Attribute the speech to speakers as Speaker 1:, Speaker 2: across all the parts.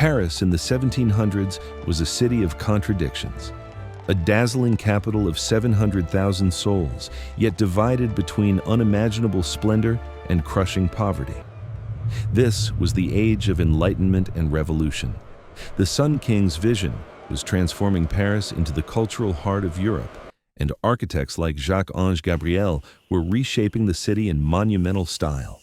Speaker 1: Paris in the 1700s was a city of contradictions. A dazzling capital of 700,000 souls, yet divided between unimaginable splendor and crushing poverty. This was the age of Enlightenment and revolution. The Sun King's vision was transforming Paris into the cultural heart of Europe, and architects like Jacques-Ange Gabriel were reshaping the city in monumental style.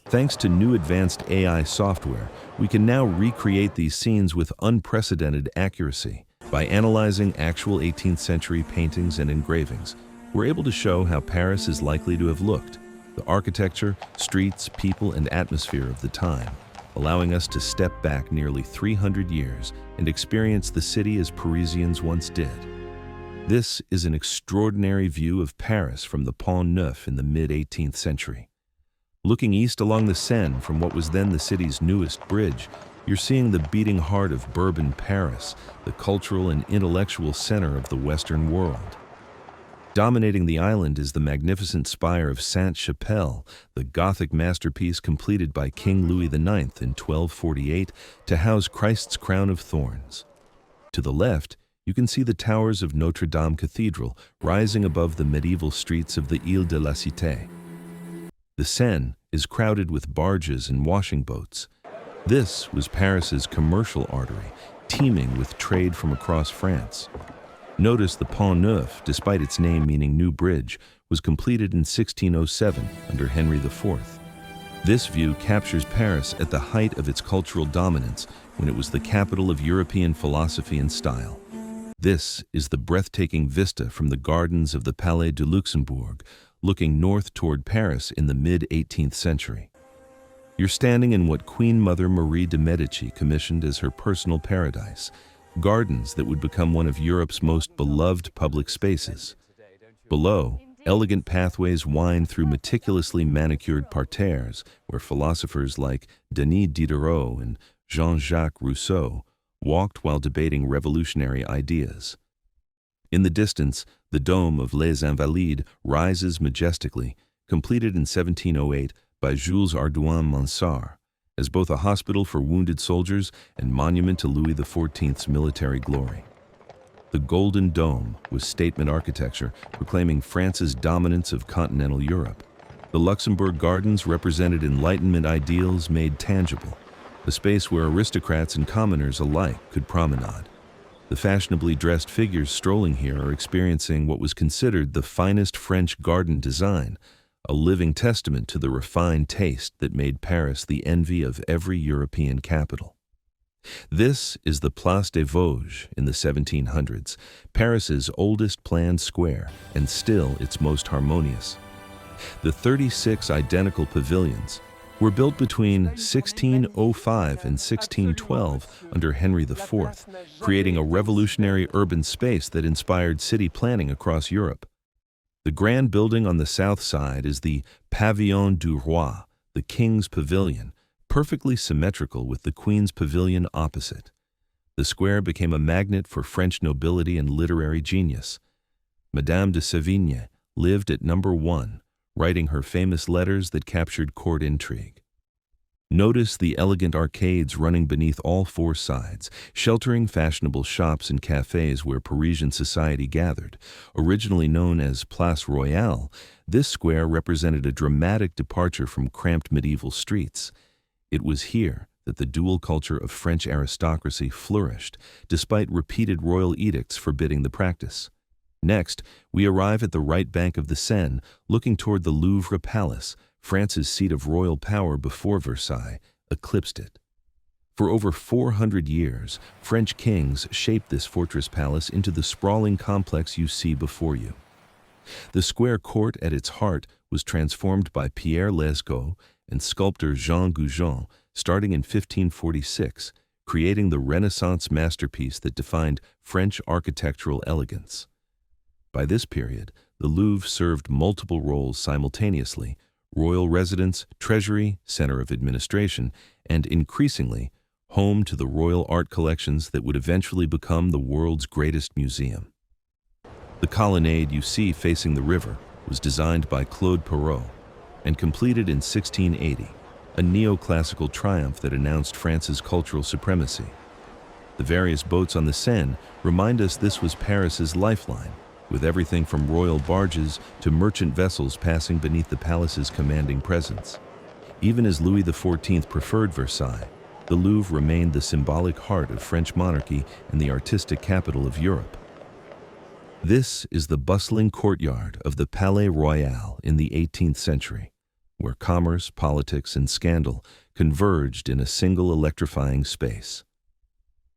Speaker 1: Thanks to new advanced AI software, we can now recreate these scenes with unprecedented accuracy. By analyzing actual 18th century paintings and engravings, we're able to show how Paris is likely to have looked, the architecture, streets, people, and atmosphere of the time, allowing us to step back nearly 300 years and experience the city as Parisians once did. This is an extraordinary view of Paris from the Pont Neuf in the mid-18th century. Looking east along the Seine from what was then the city's newest bridge, you're seeing the beating heart of Bourbon Paris, the cultural and intellectual center of the Western world. Dominating the island is the magnificent spire of Sainte-Chapelle, the Gothic masterpiece completed by King Louis IX in 1248 to house Christ's crown of thorns. To the left, you can see the towers of Notre Dame Cathedral rising above the medieval streets of the Ile de la Cité. The Seine is crowded with barges and washing boats. This was Paris's commercial artery, teeming with trade from across France. Notice the Pont Neuf, despite its name meaning new bridge, was completed in 1607 under Henry IV. This view captures Paris at the height of its cultural dominance when it was the capital of European philosophy and style. This is the breathtaking vista from the gardens of the Palais de Luxembourg, looking north toward Paris in the mid-18th century. You're standing in what Queen Mother Marie de Medici commissioned as her personal paradise, gardens that would become one of Europe's most beloved public spaces. Below, elegant pathways wind through meticulously manicured parterres where philosophers like Denis Diderot and Jean-Jacques Rousseau walked while debating revolutionary ideas. In the distance, the dome of Les Invalides rises majestically, completed in 1708 by Jules Ardouin Mansart, as both a hospital for wounded soldiers and monument to Louis XIV's military glory. The Golden Dome was statement architecture, proclaiming France's dominance of continental Europe. The Luxembourg Gardens represented Enlightenment ideals made tangible, a space where aristocrats and commoners alike could promenade. The fashionably dressed figures strolling here are experiencing what was considered the finest French garden design, a living testament to the refined taste that made Paris the envy of every European capital. This is the Place des Vosges in the 1700s, Paris's oldest planned square and still its most harmonious. The 36 identical pavilions were built between 1605 and 1612 under Henry IV, creating a revolutionary urban space that inspired city planning across Europe. The grand building on the south side is the Pavillon du Roi, the King's Pavilion, perfectly symmetrical with the Queen's Pavilion opposite. The square became a magnet for French nobility and literary genius. Madame de Sévigné lived at number 1, writing her famous letters that captured court intrigue. Notice the elegant arcades running beneath all four sides, sheltering fashionable shops and cafes where Parisian society gathered. Originally known as Place Royale, this square represented a dramatic departure from cramped medieval streets. It was here that the dual culture of French aristocracy flourished, despite repeated royal edicts forbidding the practice. Next, we arrive at the right bank of the Seine, looking toward the Louvre Palace, France's seat of royal power before Versailles, eclipsed it. For over 400 years, French kings shaped this fortress palace into the sprawling complex you see before you. The square court at its heart was transformed by Pierre Lescot and sculptor Jean Goujon starting in 1546, creating the Renaissance masterpiece that defined French architectural elegance. By this period, the Louvre served multiple roles simultaneously: royal residence, treasury, center of administration, and increasingly, home to the royal art collections that would eventually become the world's greatest museum. The colonnade you see facing the river was designed by Claude Perrault and completed in 1680. a neoclassical triumph that announced France's cultural supremacy. The various boats on the Seine remind us this was Paris's lifeline, with everything from royal barges to merchant vessels passing beneath the palace's commanding presence. Even as Louis XIV preferred Versailles, the Louvre remained the symbolic heart of French monarchy and the artistic capital of Europe. This is the bustling courtyard of the Palais Royal in the 18th century, where commerce, politics, and scandal converged in a single electrifying space.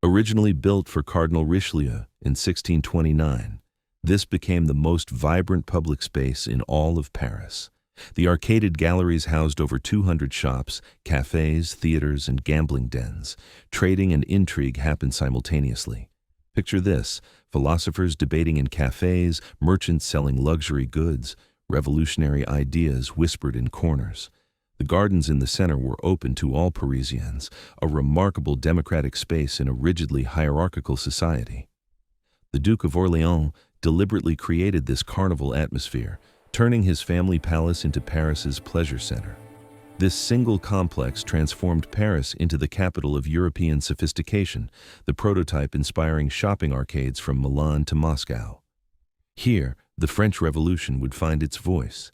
Speaker 1: Originally built for Cardinal Richelieu in 1629, this became the most vibrant public space in all of Paris. The arcaded galleries housed over 200 shops, cafes, theaters, and gambling dens. Trading and intrigue happened simultaneously. Picture this: philosophers debating in cafes, merchants selling luxury goods, revolutionary ideas whispered in corners. The gardens in the center were open to all Parisians, a remarkable democratic space in a rigidly hierarchical society. The Duke of Orléans deliberately created this carnival atmosphere, turning his family palace into Paris's pleasure center. This single complex transformed Paris into the capital of European sophistication, the prototype inspiring shopping arcades from Milan to Moscow. Here, the French Revolution would find its voice.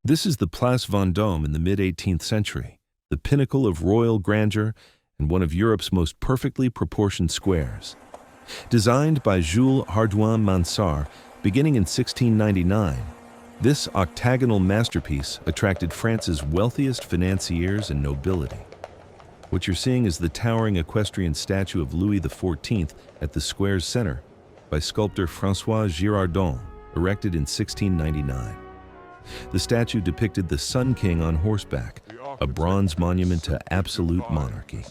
Speaker 1: This is the Place Vendôme in the mid-18th century, the pinnacle of royal grandeur and one of Europe's most perfectly proportioned squares. Designed by Jules Hardouin Mansart beginning in 1699, this octagonal masterpiece attracted France's wealthiest financiers and nobility. What you're seeing is the towering equestrian statue of Louis XIV at the square's center by sculptor François Girardon, erected in 1699. The statue depicted the Sun King on horseback, a bronze monument to absolute monarchy.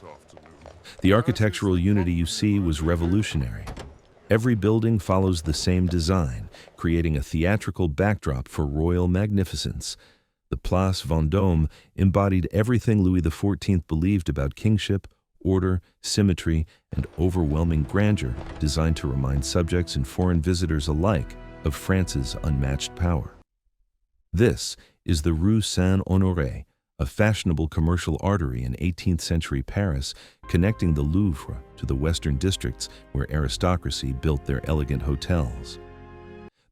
Speaker 1: The architectural unity you see was revolutionary. Every building follows the same design, creating a theatrical backdrop for royal magnificence. The Place Vendôme embodied everything Louis XIV believed about kingship, order, symmetry, and overwhelming grandeur, designed to remind subjects and foreign visitors alike of France's unmatched power. This is the Rue Saint-Honoré, a fashionable commercial artery in 18th century Paris, connecting the Louvre to the western districts where aristocracy built their elegant hotels.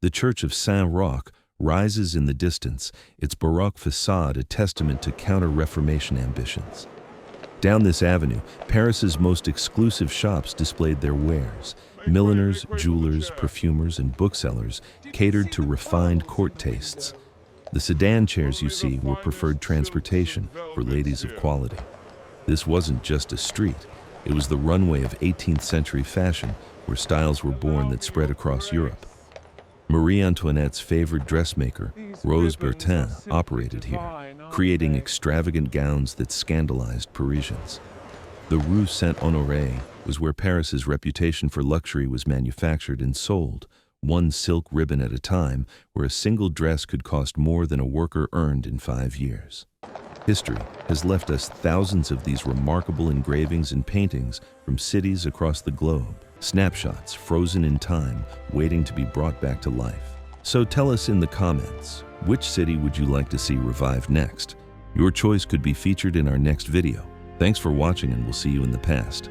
Speaker 1: The Church of Saint-Roch rises in the distance, its Baroque facade a testament to counter-Reformation ambitions. Down this avenue, Paris's most exclusive shops displayed their wares. Milliners, jewelers, perfumers, and booksellers catered to refined court tastes. The sedan chairs you see were preferred transportation for ladies of quality. This wasn't just a street, it was the runway of 18th century fashion where styles were born that spread across Europe. Marie Antoinette's favorite dressmaker, Rose Bertin, operated here, creating extravagant gowns that scandalized Parisians. The Rue Saint-Honoré was where Paris's reputation for luxury was manufactured and sold, one silk ribbon at a time, where a single dress could cost more than a worker earned in 5 years. History has left us thousands of these remarkable engravings and paintings from cities across the globe, snapshots frozen in time, waiting to be brought back to life. So tell us in the comments, which city would you like to see revived next? Your choice could be featured in our next video. Thanks for watching, and we'll see you in the past.